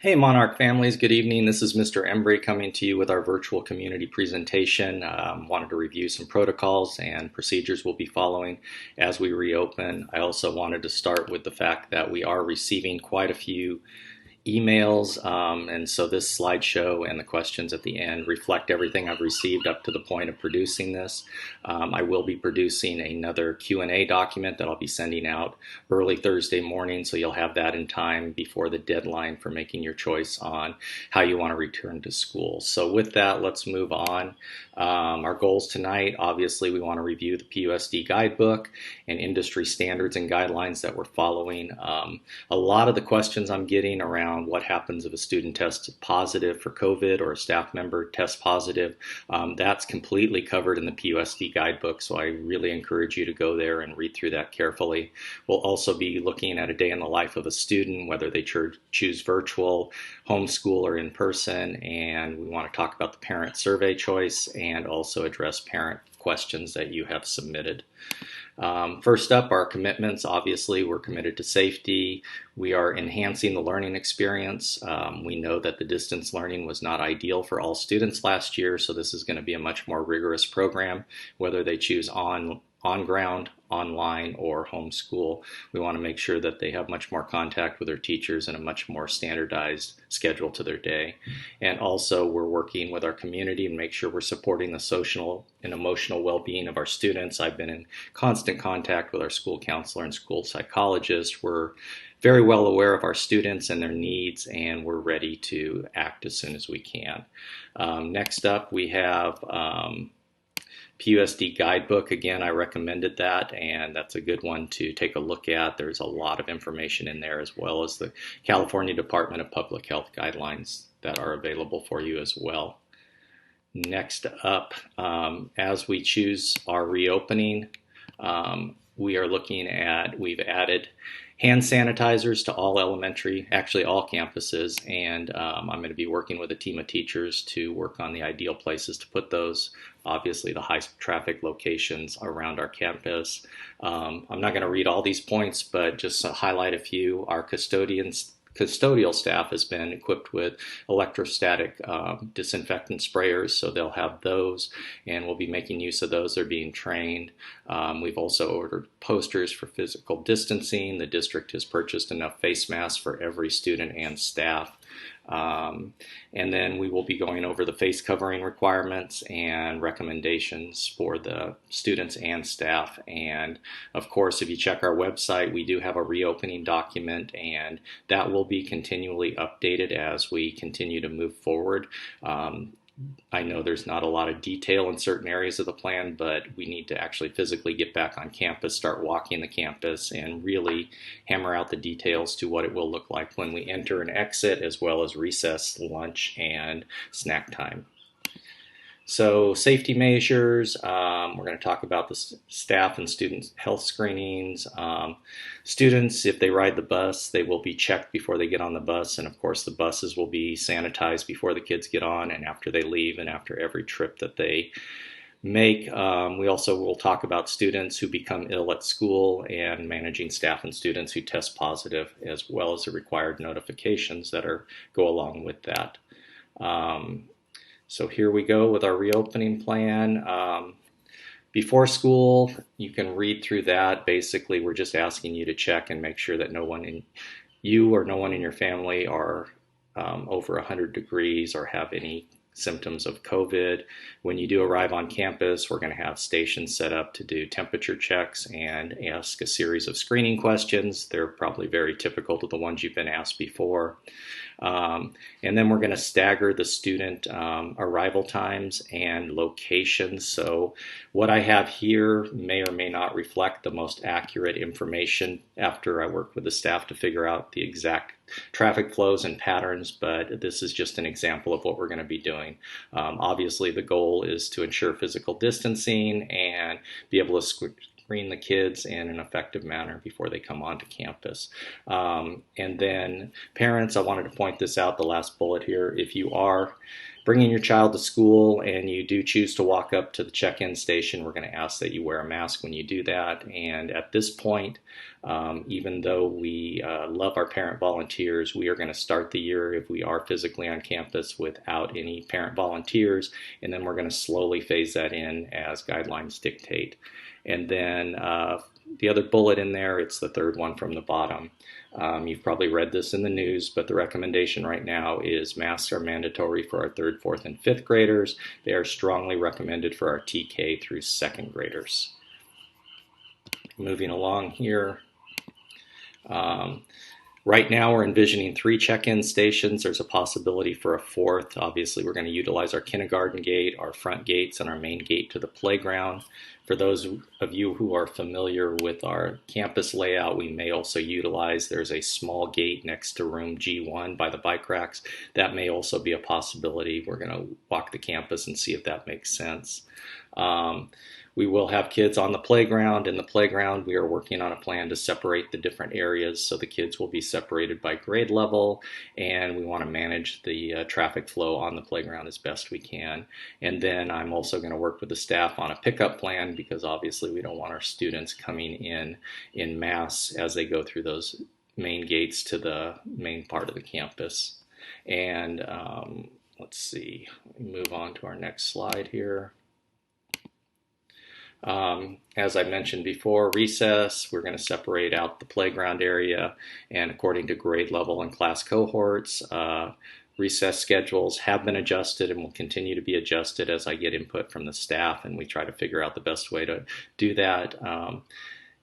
Hey Monarch families, good evening. This is Mr. Embry coming to you with our virtual community presentation. Wanted to review some protocols and procedures we'll be following as we reopen. I also wanted to start with the fact that we are receiving quite a few emails, and so this slideshow and the questions at the end reflect everything I've received up to the point of producing this. I will be producing another Q&A document that I'll be sending out early Thursday morning, so you'll have that in time before the deadline for making your choice on how you want to return to school. So with that, let's move on. Our goals tonight, obviously we want to review the PUSD guidebook and industry standards and guidelines that we're following. A lot of the questions I'm getting around what happens if a student tests positive for COVID or a staff member tests positive, that's completely covered in the PUSD guidebook, so I really encourage you to go there and read through that carefully. We'll also be looking at a day in the life of a student, whether they choose virtual, homeschool, or in person, and we want to talk about the parent survey choice and also address parent questions that you have submitted. First up, our commitments. Obviously, we're committed to safety. We are enhancing the learning experience. We know that the distance learning was not ideal for all students last year, so this is going to be a much more rigorous program, whether they choose on-ground, online, or homeschool. We want to make sure that they have much more contact with their teachers and a much more standardized schedule to their day. And also, we're working with our community and make sure we're supporting the social and emotional well-being of our students. I've been in constant contact with our school counselor and school psychologist. We're very well aware of our students and their needs, and we're ready to act as soon as we can. Next up, we have PUSD guidebook. Again, I recommended that, and that's a good one to take a look at. There's a lot of information in there, as well as the California Department of Public Health guidelines that are available for you as well. Next up, as we choose our reopening, we are looking at, we've added hand sanitizers to all elementary, actually all campuses, and I'm going to be working with a team of teachers to work on the ideal places to put those. Obviously, the high traffic locations around our campus. I'm not going to read all these points, but just to highlight a few. Our custodial staff has been equipped with electrostatic disinfectant sprayers, so they'll have those, and we'll be making use of those. They're being trained. We've also ordered posters for physical distancing. The district has purchased enough face masks for every student and staff. And then we will be going over the face covering requirements and recommendations for the students and staff. And of course, if you check our website, we do have a reopening document, and that will be continually updated as we continue to move forward. I know there's not a lot of detail in certain areas of the plan, but we need to actually physically get back on campus, start walking the campus, and really hammer out the details to what it will look like when we enter and exit, as well as recess, lunch, and snack time. So safety measures, we're going to talk about the staff and student health screenings. Students, if they ride the bus, they will be checked before they get on the bus, and of course the buses will be sanitized before the kids get on and after they leave and after every trip that they make. We also will talk about students who become ill at school and managing staff and students who test positive, as well as the required notifications that go along with that. So here we go with our reopening plan. Before school, you can read through that. Basically, we're just asking you to check and make sure that no one in your family are over 100 degrees or have any symptoms of COVID. When you do arrive on campus, we're going to have stations set up to do temperature checks and ask a series of screening questions. They're probably very typical to the ones you've been asked before. And then we're going to stagger the student arrival times and locations. So what I have here may or may not reflect the most accurate information after I work with the staff to figure out the exact traffic flows and patterns, but this is just an example of what we're going to be doing. Obviously, the goal is to ensure physical distancing and be able to screen the kids in an effective manner before they come onto campus. And then parents, I wanted to point this out, the last bullet here, if you are bringing your child to school and you do choose to walk up to the check-in station, we're going to ask that you wear a mask when you do that. And at this point, even though we love our parent volunteers, we are going to start the year, if we are physically on campus, without any parent volunteers, and then we're going to slowly phase that in as guidelines dictate. And then the other bullet in there, it's the third one from the bottom. You've probably read this in the news, but the recommendation right now is masks are mandatory for our 3rd, 4th, and 5th graders. They are strongly recommended for our TK through 2nd graders. Moving along here. Right now we're envisioning 3 check-in stations. There's a possibility for a 4th. Obviously we're going to utilize our kindergarten gate, our front gates, and our main gate to the playground. For those of you who are familiar with our campus layout, we may also utilize, there's a small gate next to room G1 by the bike racks. That may also be a possibility. We're going to walk the campus and see if that makes sense. We will have kids on the playground. In the playground, we are working on a plan to separate the different areas, so the kids will be separated by grade level, and we want to manage the traffic flow on the playground as best we can. And then I'm also going to work with the staff on a pickup plan, because obviously we don't want our students coming in mass as they go through those main gates to the main part of the campus. And let's see, move on to our next slide here. As I mentioned before, recess, we're going to separate out the playground area, and according to grade level and class cohorts, recess schedules have been adjusted and will continue to be adjusted as I get input from the staff and we try to figure out the best way to do that.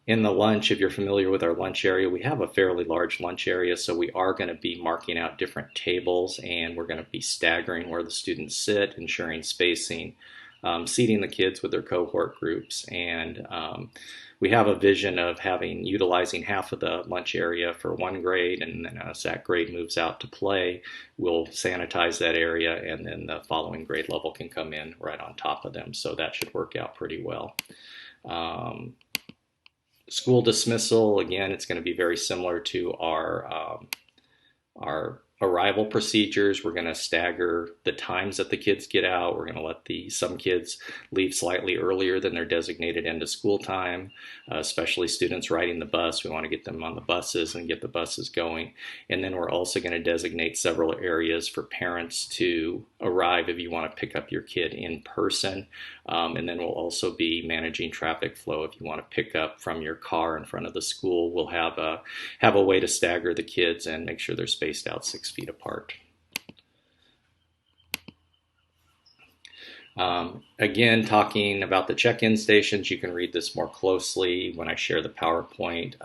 In the lunch, if you're familiar with our lunch area, we have a fairly large lunch area, so we are going to be marking out different tables, and we're going to be staggering where the students sit, ensuring spacing. Seating the kids with their cohort groups, and we have a vision of utilizing half of the lunch area for one grade, and then as that grade moves out to play, we'll sanitize that area, and then the following grade level can come in right on top of them, so that should work out pretty well. School dismissal, again, it's going to be very similar to our arrival procedures. We're going to stagger the times that the kids get out. We're going to let some kids leave slightly earlier than their designated end of school time, especially students riding the bus. We want to get them on the buses and get the buses going. And then we're also going to designate several areas for parents to arrive if you want to pick up your kid in person. And then we'll also be managing traffic flow. If you want to pick up from your car in front of the school, we'll have a way to stagger the kids and make sure they're spaced out 6 feet apart. Again, talking about the check-in stations, you can read this more closely when I share the PowerPoint,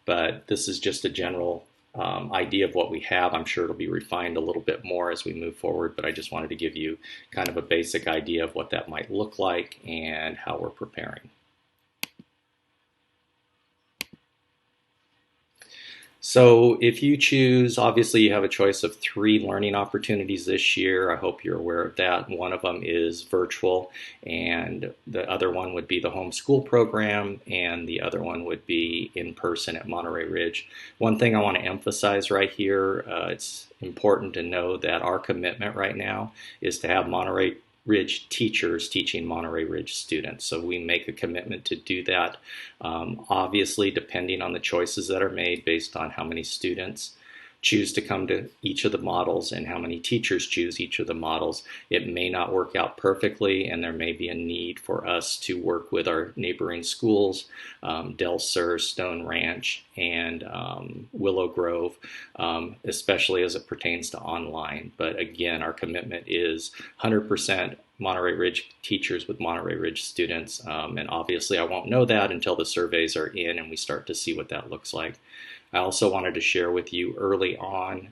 but this is just a general idea of what we have. I'm sure it'll be refined a little bit more as we move forward, but I just wanted to give you kind of a basic idea of what that might look like and how we're preparing. So if you choose, obviously you have a choice of 3 learning opportunities this year. I hope you're aware of that. One of them is virtual, and the other one would be the homeschool program, and the other one would be in person at Monterey Ridge. One thing I want to emphasize right here, it's important to know that our commitment right now is to have Monterey Ridge teachers teaching Monterey Ridge students. So we make a commitment to do that. Obviously, depending on the choices that are made based on how many students choose to come to each of the models and how many teachers choose each of the models, it may not work out perfectly, and there may be a need for us to work with our neighboring schools, Del Sur, Stone Ranch, and Willow Grove, especially as it pertains to online. But again, our commitment is 100% Monterey Ridge teachers with Monterey Ridge students, and obviously I won't know that until the surveys are in and we start to see what that looks like. I also wanted to share with you early on,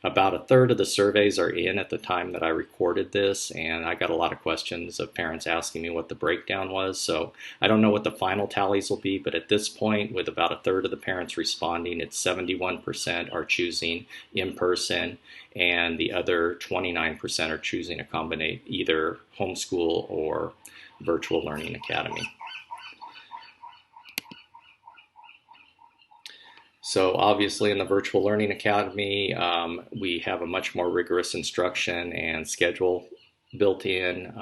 about a third of the surveys are in at the time that I recorded this, and I got a lot of questions of parents asking me what the breakdown was. So I don't know what the final tallies will be, but at this point, with about a third of the parents responding, it's 71% are choosing in person, and the other 29% are choosing a combination, either homeschool or virtual learning academy. So obviously in the Virtual Learning Academy, we have a much more rigorous instruction and schedule built in.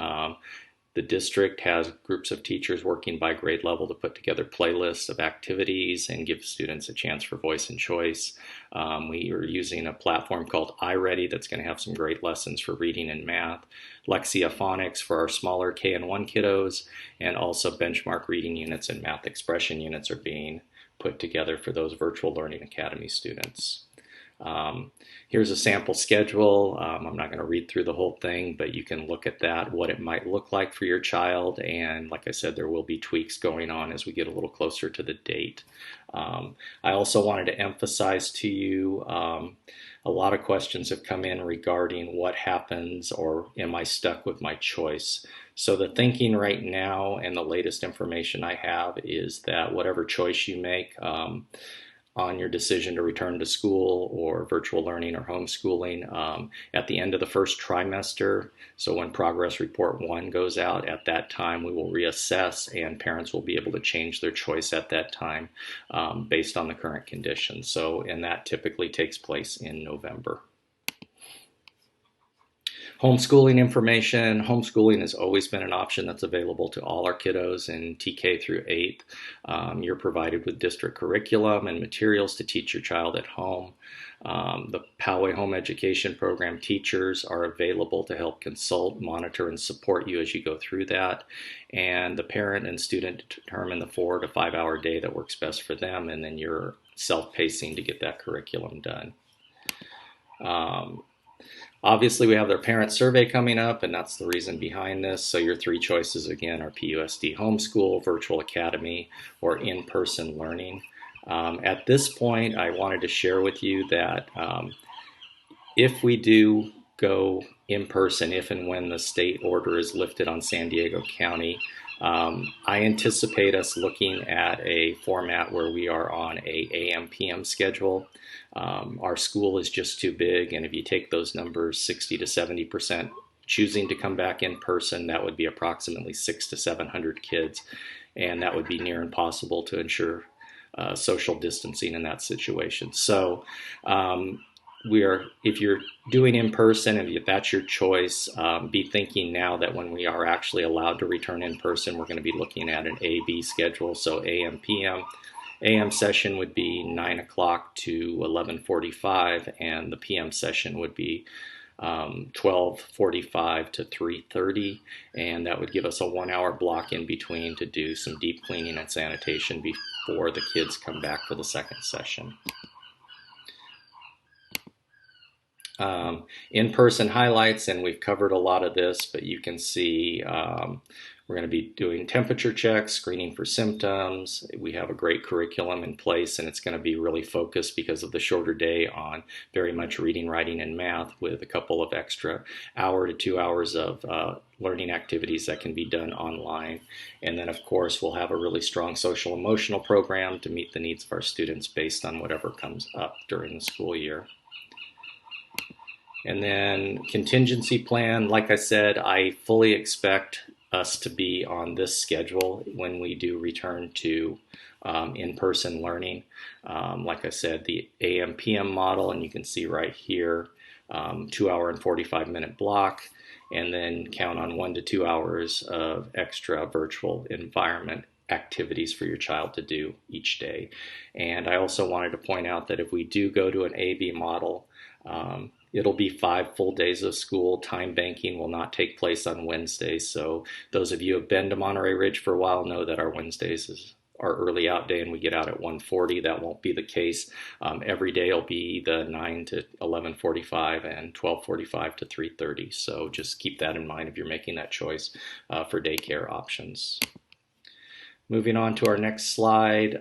The district has groups of teachers working by grade level to put together playlists of activities and give students a chance for voice and choice. We are using a platform called iReady that's going to have some great lessons for reading and math, Lexia Phonics for our smaller K and 1 kiddos, and also benchmark reading units and math expression units are being put together for those Virtual Learning Academy students. Here's a sample schedule. I'm not going to read through the whole thing, but you can look at that, what it might look like for your child. And like I said, there will be tweaks going on as we get a little closer to the date. I also wanted to emphasize to you, a lot of questions have come in regarding what happens or am I stuck with my choice. So the thinking right now and the latest information I have is that whatever choice you make, on your decision to return to school or virtual learning or homeschooling at the end of the first trimester. So when progress report 1 goes out, at that time we will reassess and parents will be able to change their choice at that time based on the current conditions. So, and that typically takes place in November. Homeschooling information. Homeschooling has always been an option that's available to all our kiddos in TK through 8th. You're provided with district curriculum and materials to teach your child at home. The Poway Home Education Program teachers are available to help consult, monitor, and support you as you go through that. And the parent and student determine the 4 to 5 hour day that works best for them, and then you're self-pacing to get that curriculum done. Obviously, we have their parent survey coming up, and that's the reason behind this. So your 3 choices, again, are PUSD homeschool, virtual academy, or in-person learning. At this point, I wanted to share with you that if we do go in person, if and when the state order is lifted on San Diego County, I anticipate us looking at a format where we are on a AM/PM schedule. Our school is just too big, and if you take those numbers, 60 to 70% choosing to come back in person, that would be approximately 600 to 700 kids, and that would be near impossible to ensure social distancing in that situation. So if you're doing in person, and if that's your choice, be thinking now that when we are actually allowed to return in person, we're going to be looking at an A/B schedule. So AM/PM. AM session would be 9 o'clock to 11:45, and the PM session would be 12:45 to 3:30, and that would give us a 1 hour block in between to do some deep cleaning and sanitation before the kids come back for the second session. In-person highlights, and we've covered a lot of this, but you can see we're going to be doing temperature checks, screening for symptoms. We have a great curriculum in place, and it's going to be really focused because of the shorter day on very much reading, writing, and math, with a couple of extra 1 to 2 hours of learning activities that can be done online. And then, of course, we'll have a really strong social emotional program to meet the needs of our students based on whatever comes up during the school year. And then contingency plan, like I said, I fully expect us to be on this schedule when we do return to in-person learning. Like I said, the AM/PM model, and you can see right here, 2 hour and 45-minute block, and then count on 1 to 2 hours of extra virtual environment activities for your child to do each day. And I also wanted to point out that if we do go to an A/B model, it'll be 5 full days of school. Time banking will not take place on Wednesdays. So those of you who have been to Monterey Ridge for a while know that our Wednesdays is our early out day, and we get out at 1:40. That won't be the case. Every day will be the 9 to 11:45 and 12:45 to 3:30. So just keep that in mind if you're making that choice for daycare options. Moving on to our next slide,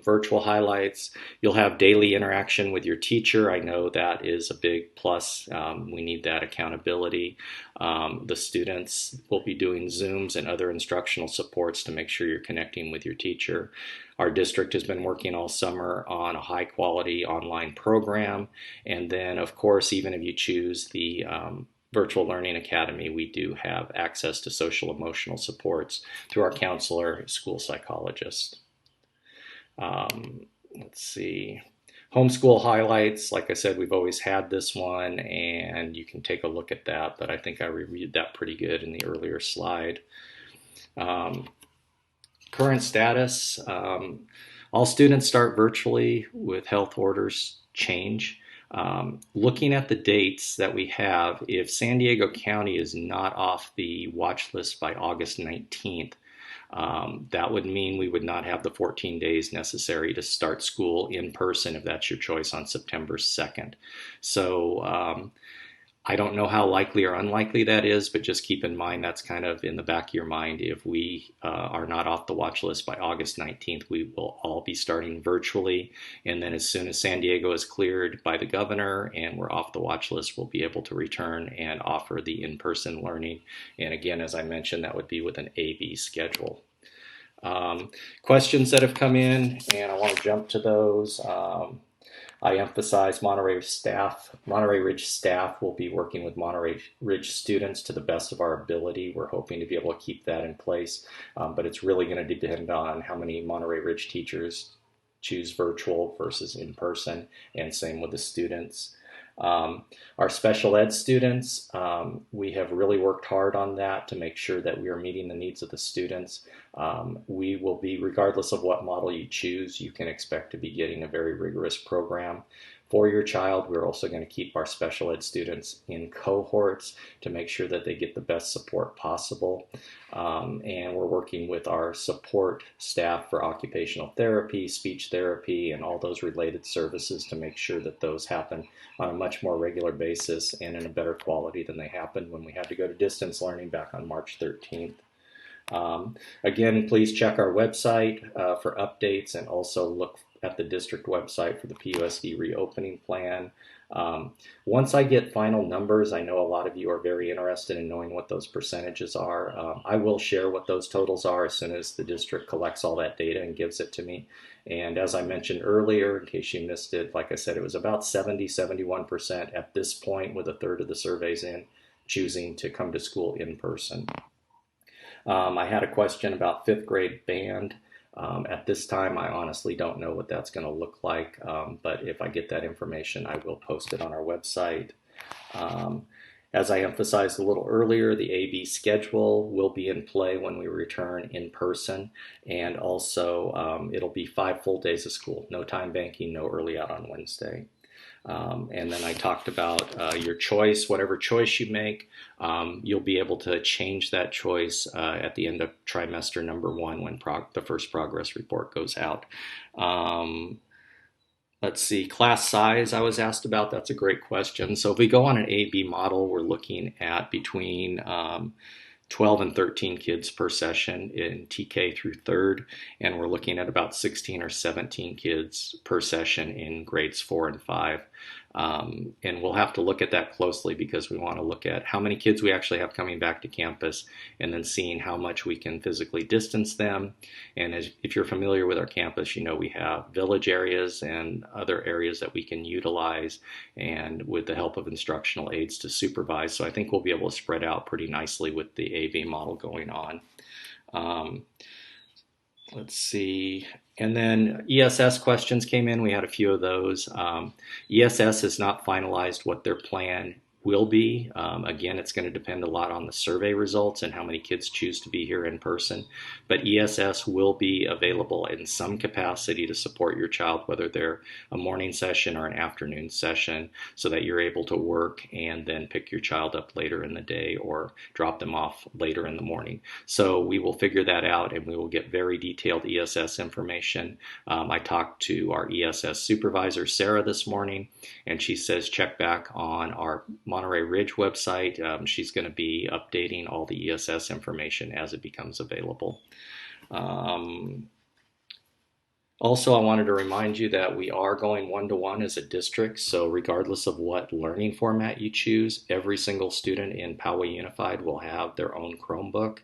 virtual highlights. You'll have daily interaction with your teacher. I know that is a big plus. We need that accountability. The students will be doing Zooms and other instructional supports to make sure you're connecting with your teacher. Our district has been working all summer on a high quality online program. And then, of course, even if you choose the Virtual Learning Academy, we do have access to social emotional supports through our counselor, school psychologist. Let's see. Homeschool highlights, like I said, we've always had this one, and you can take a look at that, but I think I reviewed that pretty good in the earlier slide. Um, Current status, all students start virtually with health orders change. Looking at the dates that we have, if San Diego County is not off the watch list by August 19th, that would mean we would not have the 14 days necessary to start school in person if that's your choice on September 2nd. So I don't know how likely or unlikely that is, but just keep in mind that's kind of in the back of your mind. If we are not off the watch list by August 19th, we will all be starting virtually. And then as soon as San Diego is cleared by the governor and we're off the watch list, we'll be able to return and offer the in-person learning. And again, as I mentioned, that would be with an A/B schedule. Questions that have come in, and I want to jump to those. I emphasize Monterey Ridge staff will be working with Monterey Ridge students to the best of our ability. We're hoping to be able to keep that in place, but it's really going to depend on how many Monterey Ridge teachers choose virtual versus in person, and same with the students. Our special ed students, we have really worked hard on that to make sure that we are meeting the needs of the students. We will be, regardless of what model you choose, you can expect to be getting a very rigorous program for your child. We're also going to keep our special ed students in cohorts to make sure that they get the best support possible. And we're working with our support staff for occupational therapy, speech therapy, and all those related services to make sure that those happen on a much more regular basis and in a better quality than they happened when we had to go to distance learning back on March 13th. Again, please check our website for updates, and also look at the district website for the PUSD reopening plan. Once I get final numbers, I know a lot of you are very interested in knowing what those percentages are. I will share what those totals are as soon as the district collects all that data and gives it to me. And as I mentioned earlier, in case you missed it, like I said, it was about 71% at this point, with a third of the surveys in choosing to come to school in person. I had a question about fifth grade band. At this time, I honestly don't know what that's going to look like, but if I get that information, I will post it on our website. As I emphasized a little earlier, the A/B schedule will be in play when we return in person, and also it'll be 5 full days of school, no time banking, no early out on Wednesday. And then I talked about your choice. Whatever choice you make, you'll be able to change that choice at the end of trimester number 1 when the first progress report goes out. Let's see, class size I was asked about. That's a great question. So if we go on an A/B model, we're looking at between 12 and 13 kids per session in TK through third, and we're looking at about 16 or 17 kids per session in grades 4 and 5. And we'll have to look at that closely, because we want to look at how many kids we actually have coming back to campus, and then seeing how much we can physically distance them. And if you're familiar with our campus, you know we have village areas and other areas that we can utilize, and with the help of instructional aides to supervise. So I think we'll be able to spread out pretty nicely with the AV model going on. Let's see. And then ESS questions came in. We had a few of those. ESS has not finalized what their plan will be. Again, it's going to depend a lot on the survey results and how many kids choose to be here in person. But ESS will be available in some capacity to support your child, whether they're a morning session or an afternoon session, so that you're able to work and then pick your child up later in the day or drop them off later in the morning. So we will figure that out, and we will get very detailed ESS information. I talked to our ESS supervisor, Sarah, this morning, and she says check back on our Monterey Ridge website. She's going to be updating all the ESS information as it becomes available. Also, I wanted to remind you that we are going one-to-one as a district, so regardless of what learning format you choose, every single student in Poway Unified will have their own Chromebook,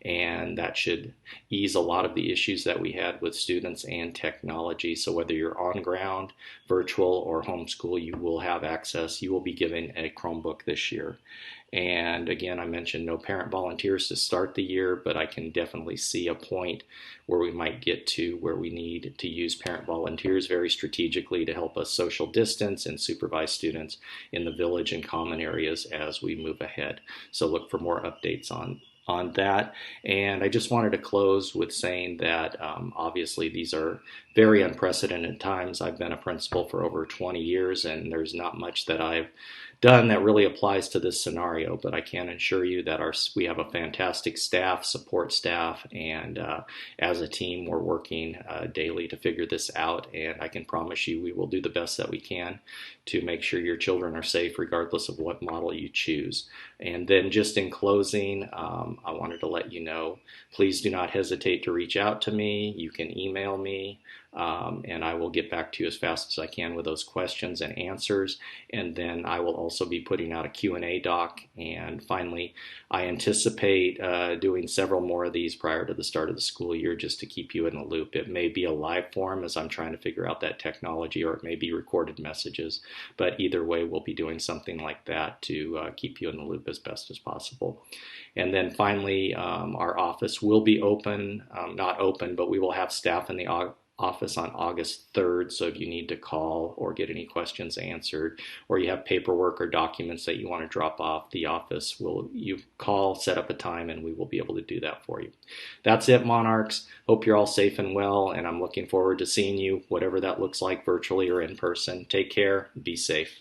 and that should ease a lot of the issues that we had with students and technology. So whether you're on ground, virtual, or homeschool, you will have access. You will be given a Chromebook this year. And again, I mentioned no parent volunteers to start the year, but I can definitely see a point where we might get to where we need to use parent volunteers very strategically to help us social distance and supervise students in the village and common areas as we move ahead. So look for more updates on that. And I just wanted to close with saying that obviously these are very unprecedented times. I've been a principal for over 20 years, and there's not much that I've done that really applies to this scenario, but I can assure you that we have a fantastic staff, support staff, and as a team, we're working daily to figure this out. And I can promise you we will do the best that we can to make sure your children are safe regardless of what model you choose. And then just in closing, I wanted to let you know, please do not hesitate to reach out to me. You can email me, and I will get back to you as fast as I can with those questions and answers. And then I will also be putting out a Q&A doc. And finally, I anticipate doing several more of these prior to the start of the school year just to keep you in the loop. It may be a live form as I'm trying to figure out that technology, or it may be recorded messages. But either way, we'll be doing something like that to keep you in the loop as best as possible. And then finally, our office will be open, not open, but we will have staff in the office on August 3rd. So if you need to call or get any questions answered, or you have paperwork or documents that you want to drop off, the office you call, set up a time, and we will be able to do that for you. That's it, Monarchs. Hope you're all safe and well, and I'm looking forward to seeing you, whatever that looks like, virtually or in person. Take care. Be safe.